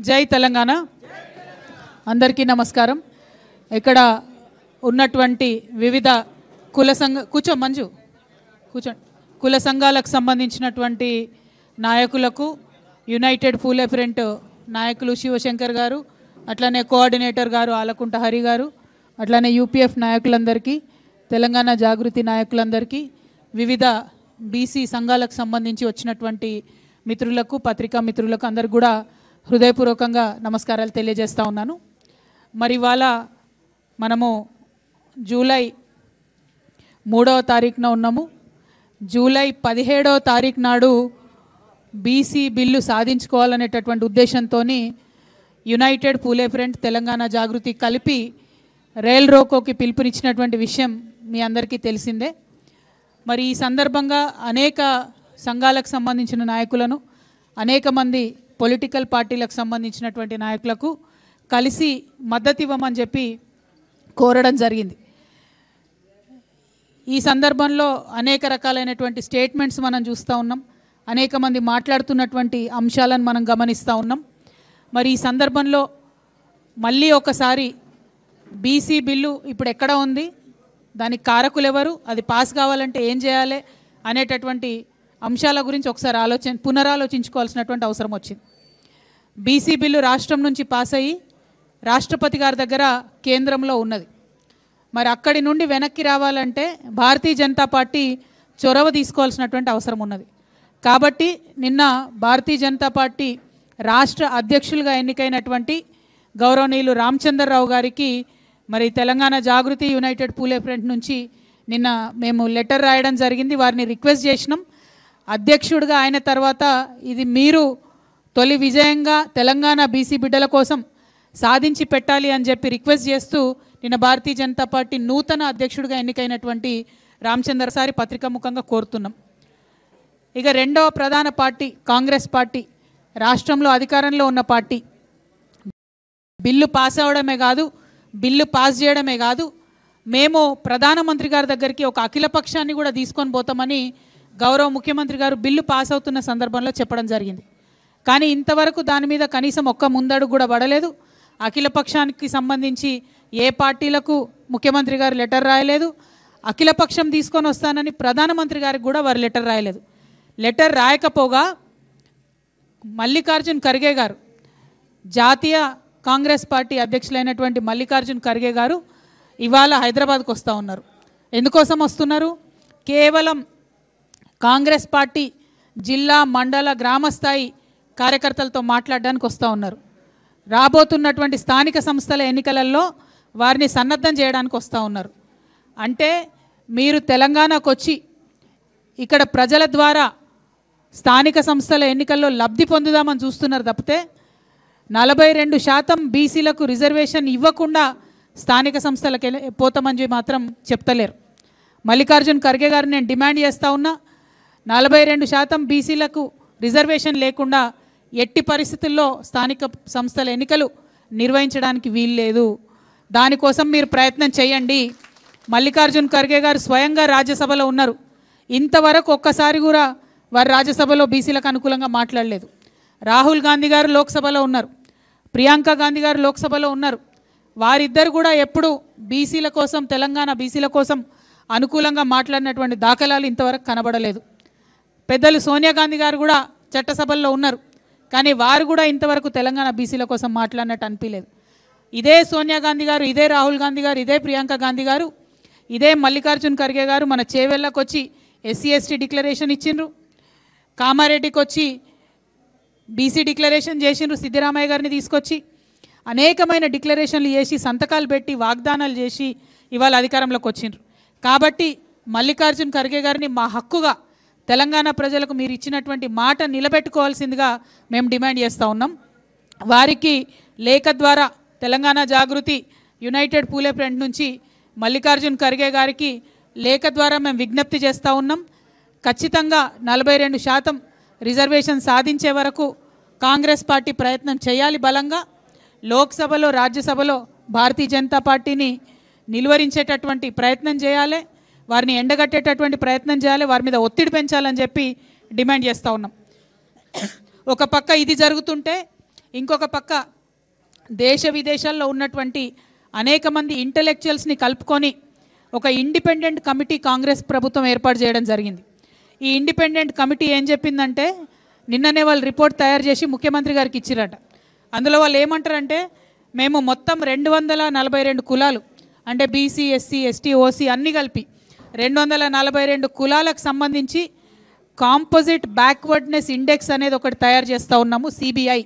జై తెలంగాణ అందరికీ నమస్కారం। ఇక్కడ ఉన్నటువంటి వివిధ కుల సంఘ కుల సంఘాలకు సంబంధించినటువంటి నాయకులకు యునైటెడ్ పూలే ఫ్రంట్ నాయకులు శివశంకర్ గారు, అట్లనే కోఆర్డినేటర్ గారు ఆలకుంట హరి గారు, అట్లనే యూపీఎఫ్ నాయకులందరికీ, తెలంగాణ జాగృతి నాయకులందరికీ, వివిధ బీసీ సంఘాలకు సంబంధించి వచ్చినటువంటి మిత్రులకు, పత్రికా మిత్రులకు అందరికీ కూడా హృదయపూర్వకంగా నమస్కారాలు తెలియజేస్తా ఉన్నాను। మరి ఇవాళ మనము జూలై 3వ తారీఖున ఉన్నాము। జూలై 17వ తారీఖు నాడు బీసీ బిల్లు సాధించుకోవాలనేటటువంటి ఉద్దేశంతో యునైటెడ్ పూలే ఫ్రంట్, తెలంగాణ జాగృతి కలిపి రైల్ రోకోకి పిలుపునిచ్చినటువంటి విషయం మీ అందరికీ తెలిసిందే। మరి ఈ సందర్భంగా అనేక సంఘాలకు సంబంధించిన నాయకులను, అనేక మంది పొలిటికల్ పార్టీలకు సంబంధించినటువంటి నాయకులకు కలిసి మద్దతు ఇవ్వమని చెప్పి కోరడం జరిగింది। ఈ సందర్భంలో అనేక రకాలైనటువంటి స్టేట్మెంట్స్ మనం చూస్తూ ఉన్నాం, అనేక మంది మాట్లాడుతున్నటువంటి అంశాలను మనం గమనిస్తూ ఉన్నాం। మరి ఈ సందర్భంలో మళ్ళీ ఒకసారి బీసీ బిల్లు ఇప్పుడు ఎక్కడ ఉంది, దానికి కారకులు ఎవరు, అది పాస్ కావాలంటే ఏం చేయాలి అనేటటువంటి అంశాల గురించి ఒకసారి పునరాలోచించుకోవాల్సినటువంటి అవసరం వచ్చింది। బీసీ బిల్లు రాష్ట్రం నుంచి పాస్ అయ్యి రాష్ట్రపతి గారి దగ్గర కేంద్రంలో ఉన్నది। మరి అక్కడి నుండి వెనక్కి రావాలంటే భారతీయ జనతా పార్టీ చొరవ తీసుకోవాల్సినటువంటి అవసరం ఉన్నది। కాబట్టి నిన్న భారతీయ జనతా పార్టీ రాష్ట్ర అధ్యక్షులుగా ఎన్నికైనటువంటి గౌరవనీయులు రామచంద్రరావు గారికి మరి తెలంగాణ జాగృతి, యునైటెడ్ పూలే ఫ్రంట్ నుంచి నిన్న మేము లెటర్ రాయడం జరిగింది। వారిని రిక్వెస్ట్ చేసినాం, అధ్యక్షుడిగా అయిన తర్వాత ఇది మీరు తొలి విజయంగా తెలంగాణ బీసీ బిడ్డల కోసం సాధించి పెట్టాలి అని చెప్పి రిక్వెస్ట్ చేస్తూ నిన్న భారతీయ జనతా పార్టీ నూతన అధ్యక్షుడిగా ఎన్నికైనటువంటి రామచంద్ర సారి పత్రికాముఖంగా కోరుతున్నాం। ఇక రెండవ ప్రధాన పార్టీ కాంగ్రెస్ పార్టీ, రాష్ట్రంలో అధికారంలో ఉన్న పార్టీ, బిల్లు పాస్ అవడమే కాదు, బిల్లు పాస్ చేయడమే కాదు, మేము ప్రధానమంత్రి గారి దగ్గరికి ఒక అఖిలపక్షాన్ని కూడా తీసుకొని పోతామని గౌరవ ముఖ్యమంత్రి గారు బిల్లు పాస్ అవుతున్న సందర్భంలో చెప్పడం జరిగింది। కానీ ఇంతవరకు దాని మీద కనీసం ఒక్క ముందడుగు కూడా పడలేదు। అఖిలపక్షానికి సంబంధించి ఏ పార్టీలకు ముఖ్యమంత్రి గారు లెటర్ రాయలేదు, అఖిలపక్షం తీసుకొని వస్తానని ప్రధానమంత్రి గారికి కూడా వారు లెటర్ రాయలేదు। లెటర్ రాయకపోగా మల్లికార్జున్ ఖర్గే గారు, జాతీయ కాంగ్రెస్ పార్టీ అధ్యక్షులైనటువంటి మల్లికార్జున్ ఖర్గే గారు ఇవాళ హైదరాబాద్కు వస్తూ ఉన్నారు। ఎందుకోసం వస్తున్నారు? కేవలం కాంగ్రెస్ పార్టీ జిల్లా, మండల, గ్రామస్థాయి కార్యకర్తలతో మాట్లాడడానికి వస్తూ ఉన్నారు। రాబోతున్నటువంటి స్థానిక సంస్థల ఎన్నికలలో వారిని సన్నద్ధం చేయడానికి వస్తూ ఉన్నారు। అంటే మీరు తెలంగాణకు వచ్చి ఇక్కడ ప్రజల ద్వారా స్థానిక సంస్థల ఎన్నికల్లో లబ్ధి పొందుదామని చూస్తున్నారు తప్పితే 42% బీసీలకు రిజర్వేషన్ ఇవ్వకుండా స్థానిక సంస్థలకు పోతామని మాత్రం చెప్తలేరు। మల్లికార్జున్ ఖర్గే గారు నేను డిమాండ్ చేస్తూ ఉన్నా, 42% బీసీలకు రిజర్వేషన్ లేకుండా ఎట్టి పరిస్థితుల్లో స్థానిక సంస్థల ఎన్నికలు నిర్వహించడానికి వీల్లేదు। దానికోసం మీరు ప్రయత్నం చేయండి। మల్లికార్జున్ ఖర్గే గారు స్వయంగా రాజ్యసభలో ఉన్నారు, ఇంతవరకు ఒక్కసారి కూడా వారు రాజ్యసభలో బీసీలకు అనుకూలంగా మాట్లాడలేదు। రాహుల్ గాంధీ గారు లోక్సభలో ఉన్నారు, ప్రియాంక గాంధీ గారు లోక్సభలో ఉన్నారు, వారిద్దరు కూడా ఎప్పుడు బీసీల కోసం, తెలంగాణ బీసీల కోసం అనుకూలంగా మాట్లాడినటువంటి దాఖలాలు ఇంతవరకు కనబడలేదు। పెద్దలు సోనియా గాంధీ గారు కూడా చట్టసభల్లో ఉన్నారు, కానీ వారు కూడా ఇంతవరకు తెలంగాణ బీసీల కోసం మాట్లాడినట్టు అనిపించలేదు। ఇదే సోనియా గాంధీ గారు, ఇదే రాహుల్ గాంధీ గారు, ఇదే ప్రియాంక గాంధీ గారు, ఇదే మల్లికార్జున్ ఖర్గే గారు మన చేవెళ్ళకు వచ్చి ఎస్సీ ఎస్టీ డిక్లరేషన్ ఇచ్చిండ్రు, కామారెడ్డికి వచ్చి బీసీ డిక్లరేషన్ చేసిండ్రు, సిద్దిరామయ్య గారిని తీసుకొచ్చి అనేకమైన డిక్లరేషన్లు చేసి సంతకాలు పెట్టి వాగ్దానాలు చేసి ఇవాళ అధికారంలోకి వచ్చిండ్రు। కాబట్టి మల్లికార్జున్ ఖర్గే గారిని మా హక్కుగా తెలంగాణ ప్రజలకు మీరు ఇచ్చినటువంటి మాట నిలబెట్టుకోవాల్సిందిగా మేము డిమాండ్ చేస్తూ ఉన్నాం। వారికి లేఖ ద్వారా తెలంగాణ జాగృతి, యునైటెడ్ పూలే ఫ్రంట్ నుంచి మల్లికార్జున్ ఖర్గే గారికి లేఖ ద్వారా మేము విజ్ఞప్తి చేస్తూ ఉన్నాం। ఖచ్చితంగా 42% రిజర్వేషన్ సాధించే వరకు కాంగ్రెస్ పార్టీ ప్రయత్నం చేయాలి బలంగా। లోక్సభలో, రాజ్యసభలో భారతీయ జనతా పార్టీని నిలువరించేటటువంటి ప్రయత్నం చేయాలి, వారిని ఎండగట్టేటటువంటి ప్రయత్నం చేయాలి, వారి మీద ఒత్తిడి పెంచాలని చెప్పి డిమాండ్ చేస్తూ ఉన్నాం। ఒక పక్క ఇది జరుగుతుంటే ఇంకొక పక్క దేశ విదేశాల్లో ఉన్నటువంటి అనేక మంది ఇంటెలెక్చువల్స్ని కలుపుకొని ఒక ఇండిపెండెంట్ కమిటీ కాంగ్రెస్ ప్రభుత్వం ఏర్పాటు చేయడం జరిగింది. ఈ ఇండిపెండెంట్ కమిటీ ఏం చెప్పిందంటే, నిన్ననే వాళ్ళు రిపోర్ట్ తయారు చేసి ముఖ్యమంత్రి గారికి ఇచ్చిరట. అందులో వాళ్ళు ఏమంటారంటే, మేము మొత్తం 242 కులాలు అంటే బీసీ, ఎస్సీ, ఎస్టీ, ఓసీ అన్నీ కలిపి 242 కులాలకు సంబంధించి కాంపోజిట్ బ్యాక్వర్డ్నెస్ ఇండెక్స్ అనేది ఒకటి తయారు చేస్తూ ఉన్నాము. సిబిఐ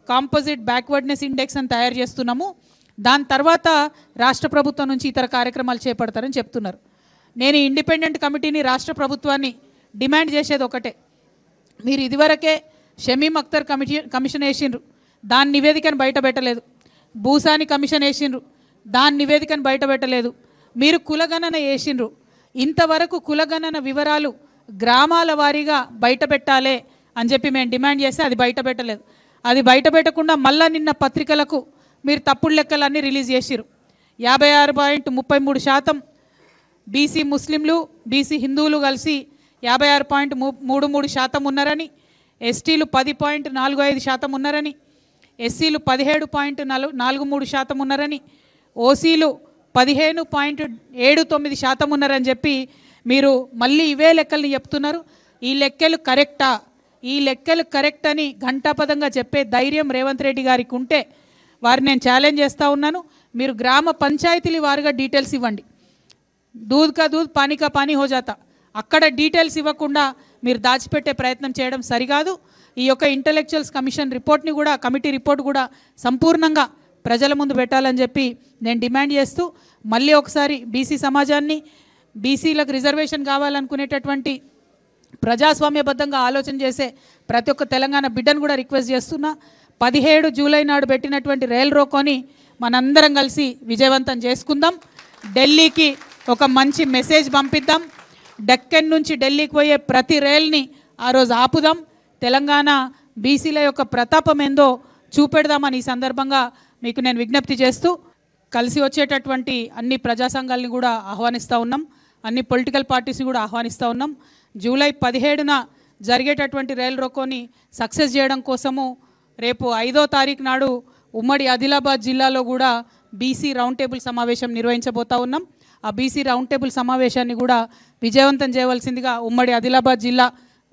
కాంపోజిట్ బ్యాక్వర్డ్నెస్ ఇండెక్స్ అని తయారు చేస్తున్నాము. దాని తర్వాత రాష్ట్ర ప్రభుత్వం నుంచి ఇతర కార్యక్రమాలు చేపడతారని చెప్తున్నారు. నేను ఇండిపెండెంట్ కమిటీని రాష్ట్ర ప్రభుత్వాన్ని డిమాండ్ చేసేది ఒకటే, మీరు ఇదివరకే షమీం అఖ్తర్ కమిషన్ వేసిండ్రు, దాని నివేదికను బయట పెట్టలేదు. భూసాని కమిషన్ వేసిండ్రు, దాని నివేదికను బయట పెట్టలేదు. మీరు కులగణన వేసిండ్రు, ఇంతవరకు కులగణన వివరాలు గ్రామాల వారీగా బయట పెట్టాలే అని చెప్పి మేము డిమాండ్ చేస్తే అది బయట పెట్టలేదు. అది బయట పెట్టకుండా మళ్ళా నిన్న పత్రికలకు మీరు తప్పుడు లెక్కలన్నీ రిలీజ్ చేసిరు. 56.33% బీసీ ముస్లింలు, బీసీ హిందువులు కలిసి 56.33% ఉన్నారని, ఎస్టీలు 10.45% ఉన్నారని, ఎస్సీలు 17.43% ఉన్నారని, ఓసీలు 15.79% ఉన్నారని చెప్పి మీరు మళ్ళీ ఇవే లెక్కల్ని చెప్తున్నారు. ఈ లెక్కలు కరెక్టా? ఈ లెక్కలు కరెక్ట్ అని ఘంటాపదంగా చెప్పే ధైర్యం రేవంత్ రెడ్డి గారికి ఉంటే వారిని నేను ఛాలెంజ్ చేస్తూ ఉన్నాను. మీరు గ్రామ పంచాయతీల వారుగా డీటెయిల్స్ ఇవ్వండి. దూద్ కా దూద్ పానీ కా పానీ హో జాతా. అక్కడ డీటెయిల్స్ ఇవ్వకుండా మీరు దాచిపెట్టే ప్రయత్నం చేయడం సరికాదు. ఈ యొక్క ఇంటెలెక్చువల్స్ కమిషన్ రిపోర్ట్ని కూడా, కమిటీ రిపోర్ట్ కూడా సంపూర్ణంగా ప్రజల ముందు పెట్టాలని చెప్పి నేను డిమాండ్ చేస్తూ, మళ్ళీ ఒకసారి బీసీ సమాజాన్ని, బీసీలకు రిజర్వేషన్ కావాలనుకునేటటువంటి ప్రజాస్వామ్యబద్ధంగా ఆలోచన చేసే ప్రతి ఒక్క తెలంగాణ బిడ్డను కూడా రిక్వెస్ట్ చేస్తున్నా, 17 జూలై నాడు పెట్టినటువంటి రైల్ రోకోని మనందరం కలిసి విజయవంతం చేసుకుందాం. ఢిల్లీకి ఒక మంచి మెసేజ్ పంపిద్దాం. డెక్కన్ నుంచి ఢిల్లీకి పోయే ప్రతి రైల్ని ఆ రోజు ఆపుదాం. తెలంగాణ బీసీల యొక్క ప్రతాపం ఏందో చూపెడదామని ఈ సందర్భంగా మీకు నేను విజ్ఞప్తి చేస్తూ, కలిసి వచ్చేటటువంటి అన్ని ప్రజా సంఘాలని కూడా ఆహ్వానిస్తూ ఉన్నాం, అన్ని పొలిటికల్ పార్టీస్ని కూడా ఆహ్వానిస్తూ ఉన్నాం. జూలై 17న జరిగేటటువంటి రైల్ రోకోని సక్సెస్ చేయడం కోసము రేపు 5వ తారీఖు నాడు ఉమ్మడి ఆదిలాబాద్ జిల్లాలో కూడా బీసీ రౌండ్ టేబుల్ సమావేశం నిర్వహించబోతా ఉన్నాం. ఆ బీసీ రౌండ్ టేబుల్ సమావేశాన్ని కూడా విజయవంతం చేయవలసిందిగా ఉమ్మడి ఆదిలాబాద్ జిల్లా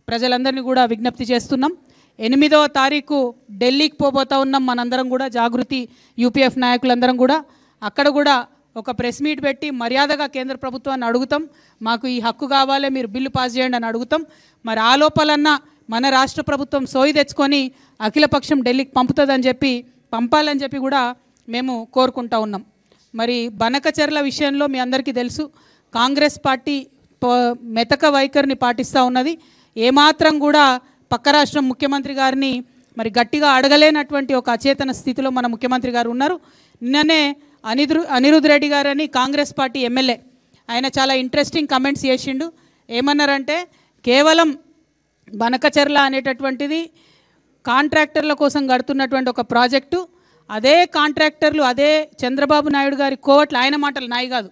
ప్రజలందరినీ కూడా విజ్ఞప్తి చేస్తున్నాం. 8వ తారీఖు ఢిల్లీకి పోబోతా ఉన్నాం మనందరం కూడా, జాగృతి యూపీఎఫ్ నాయకులందరం కూడా. అక్కడ కూడా ఒక ప్రెస్ మీట్ పెట్టి మర్యాదగా కేంద్ర ప్రభుత్వాన్ని అడుగుతాం, మాకు ఈ హక్కు కావాలి, మీరు బిల్లు పాస్ చేయండి అని అడుగుతాం. మరి ఆ లోపలన్నా మన రాష్ట్ర ప్రభుత్వం సోయి తెచ్చుకొని అఖిలపక్షం ఢిల్లీకి పంపుతుందని చెప్పి, పంపాలని చెప్పి కూడా మేము కోరుకుంటా ఉన్నాం. మరి బనకచెర్ల విషయంలో మీ అందరికీ తెలుసు, కాంగ్రెస్ పార్టీ మెతక వైఖరిని పాటిస్తూ ఉన్నది. ఏమాత్రం కూడా పక్క రాష్ట్రం ముఖ్యమంత్రి గారిని మరి గట్టిగా అడగలేనటువంటి ఒక అచేతన స్థితిలో మన ముఖ్యమంత్రి గారు ఉన్నారు. నిన్ననే అనిరుద్ రెడ్డి గారని కాంగ్రెస్ పార్టీ ఎమ్మెల్యే, ఆయన చాలా ఇంట్రెస్టింగ్ కమెంట్స్ చేసిండు. ఏమన్నారంటే, కేవలం బనకచెర్ల అనేటటువంటిది కాంట్రాక్టర్ల కోసం కడుతున్నటువంటి ఒక ప్రాజెక్టు, అదే కాంట్రాక్టర్లు అదే చంద్రబాబు నాయుడు గారి కోవట్లు, ఆయన మాటలు నాయి కాదు,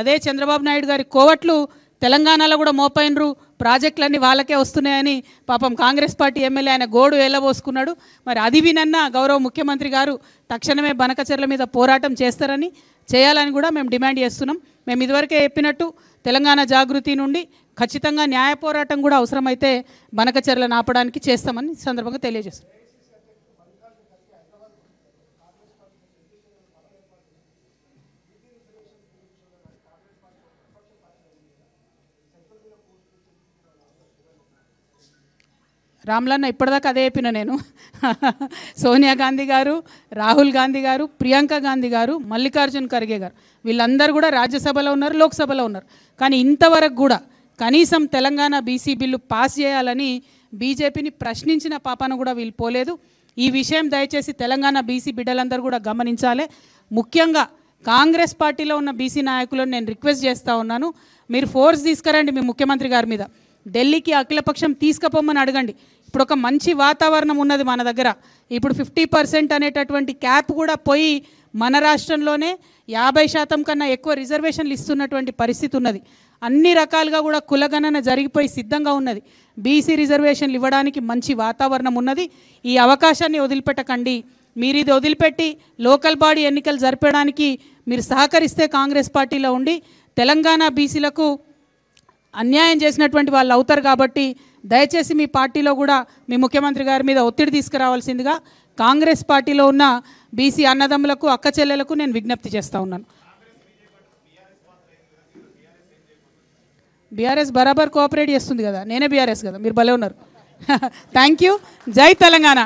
అదే చంద్రబాబు నాయుడు గారి కోవట్లు తెలంగాణలో కూడా మోపైనరు, ప్రాజెక్టులన్నీ వాళ్ళకే వస్తున్నాయని పాపం కాంగ్రెస్ పార్టీ ఎమ్మెల్యే ఆయన గోడు వెళ్ళబోసుకున్నాడు. మరి అది వినన్నా గౌరవ ముఖ్యమంత్రి గారు తక్షణమే బనకచెర్ల మీద పోరాటం చేయాలని కూడా మేము డిమాండ్ చేస్తున్నాం. మేము ఇదివరకే చెప్పినట్టు తెలంగాణ జాగృతి నుండి ఖచ్చితంగా న్యాయ పోరాటం కూడా అవసరమైతే బనకచెర్లను ఆపడానికి చేస్తామని సందర్భంగా తెలియజేస్తాం. రామ్లన్న ఇప్పటిదాకా అదే చెప్పిన నేను. సోనియా గాంధీ గారు, రాహుల్ గాంధీ గారు, ప్రియాంక గాంధీ గారు, మల్లికార్జున్ ఖర్గే గారు వీళ్ళందరూ కూడా రాజ్యసభలో ఉన్నారు, లోక్సభలో ఉన్నారు. కానీ ఇంతవరకు కూడా కనీసం తెలంగాణ బీసీ బిల్లు పాస్ చేయాలని బీజేపీని ప్రశ్నించిన పాపాన కూడా వీళ్ళు పోలేదు. ఈ విషయం దయచేసి తెలంగాణ బీసీ బిడ్డలందరూ కూడా గమనించాలి. ముఖ్యంగా కాంగ్రెస్ పార్టీలో ఉన్న బీసీ నాయకులను నేను రిక్వెస్ట్ చేస్తూ ఉన్నాను, మీరు ఫోర్స్ తీసుకురండి మీ ముఖ్యమంత్రి గారి మీద, ఢిల్లీకి అఖిలపక్షం తీసుకుపోమని అడగండి. ఇప్పుడు ఒక మంచి వాతావరణం ఉన్నది మన దగ్గర. ఇప్పుడు 50% అనేటటువంటి క్యాప్ కూడా పోయి మన రాష్ట్రంలోనే 50% కన్నా ఎక్కువ రిజర్వేషన్లు ఇస్తున్నటువంటి పరిస్థితి ఉన్నది. అన్ని రకాలుగా కూడా కులగణన జరిగిపోయి సిద్ధంగా ఉన్నది. బీసీ రిజర్వేషన్లు ఇవ్వడానికి మంచి వాతావరణం ఉన్నది. ఈ అవకాశాన్ని వదిలిపెట్టకండి. మీరు ఇది వదిలిపెట్టి లోకల్ బాడీ ఎన్నికలు జరపడానికి మీరు సహకరిస్తే కాంగ్రెస్ పార్టీలో ఉండి తెలంగాణ బీసీలకు అన్యాయం చేసినటువంటి వాళ్ళు అవుతారు. కాబట్టి దయచేసి మీ పార్టీలో కూడా మీ ముఖ్యమంత్రి గారి మీద ఒత్తిడి తీసుకురావాల్సిందిగా కాంగ్రెస్ పార్టీలో ఉన్న బీసీ అన్నదమ్ములకు అక్క చెల్లెలకు నేను విజ్ఞప్తి చేస్తూ ఉన్నాను. బీఆర్ఎస్ బరాబర్ కోఆపరేట్ చేస్తుంది కదా, నేనే బీఆర్ఎస్ కదా, మీరు భలే ఉన్నారు. Thank you. జై తెలంగాణ.